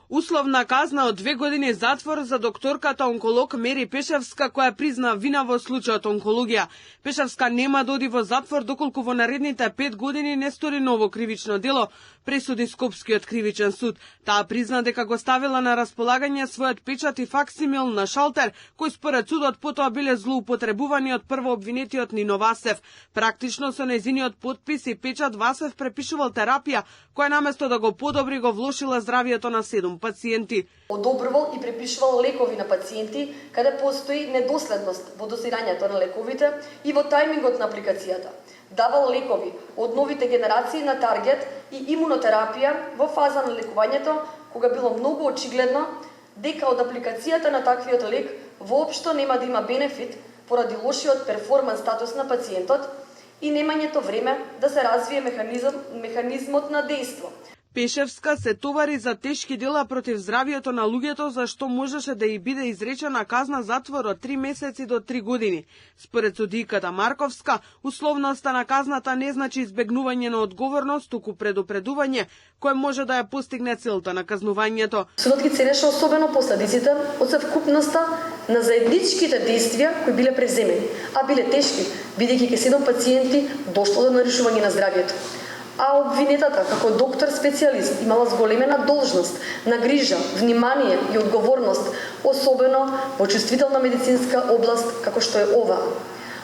Условна казна од 2 години затвор за докторката онколог Мери Пешевска, која призна вина во случајот онкологија. Пешевска нема да оди во затвор доколку во наредните 5 години не стори ново кривично дело, пресуди Скопскиот кривичен суд. Таа призна дека го ставила на располагање својот печат и факсимил на шалтер, кој според судот потоа биле злоупотребувани од првообвинетиот Нино Васев. Практично со нејзиниот потпис и печат Васев препишувал терапија, која наместо да го подобри го влошила здравието на 7 пациенти. Одобрувал и препишувал лекови на пациенти каде постои недоследност во дозирањето на лековите и во тајмингот на апликацијата. Давал лекови од новите генерации на таргет и имунотерапија во фаза на лекувањето, кога било многу очигледно дека од апликацијата на таквиот лек воопшто нема да има бенефит поради лошиот перформанс статус на пациентот и немањето време да се развие механизмот на дејство. Пешевска се товари за тешки дела против здравието на луѓето, за што можеше да и биде изречена казна затвор од 3 месеци до 3 години. Според судијката Марковска, условноста на казната не значи избегнување на одговорност, туку предупредување кое може да ја постигне целта на казнувањето. Судот ги ценеше особено последиците од совкупноста на заедничките действија кои биле преземени, а биле тешки, бидејќи ке 7 пациенти дошло до нарушување на здравието. А обвинетата, како доктор-специјалист, имала зголемена должност на грижа, внимание и одговорност, особено во чувствителна медицинска област, како што е ова.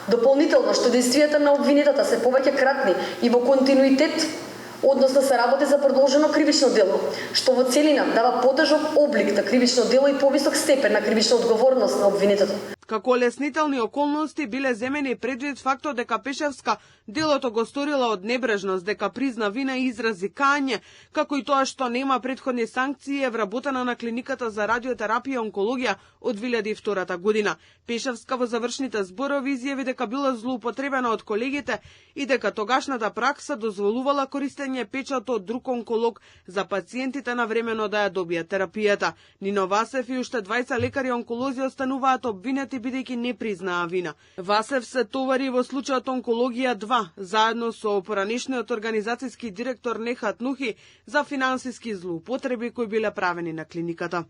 Дополнително, што действијата на обвинетата се повеќе кратни и во континуитет, односно се работи за продолжено кривично дело, што во целина дава потежок облик на кривично дело и повисок степен на кривична одговорност на обвинетата. Како леснителни околности биле земени предвид фактот дека Пешевска делото го сторила од небрежност, дека призна вина и изрази кање, како и тоа што нема претходни санкции, е вработена на клиниката за радиотерапија и онкологија од 2002 година. Пешевска во завршните зборови изјави дека била злоупотребена од колегите и дека тогашната пракса дозволувала користење печат од друг онколог за пациентите навремено да ја добијат терапијата. Нино Васев и уште 20 лекари онколози остануваат обвинети бидејќи не признаа вина. Васев се товари во случајот онкологија 2, заедно со поранешниот организацијски директор Нехат Нухи за финансиски злоупотреби кои биле правени на клиниката.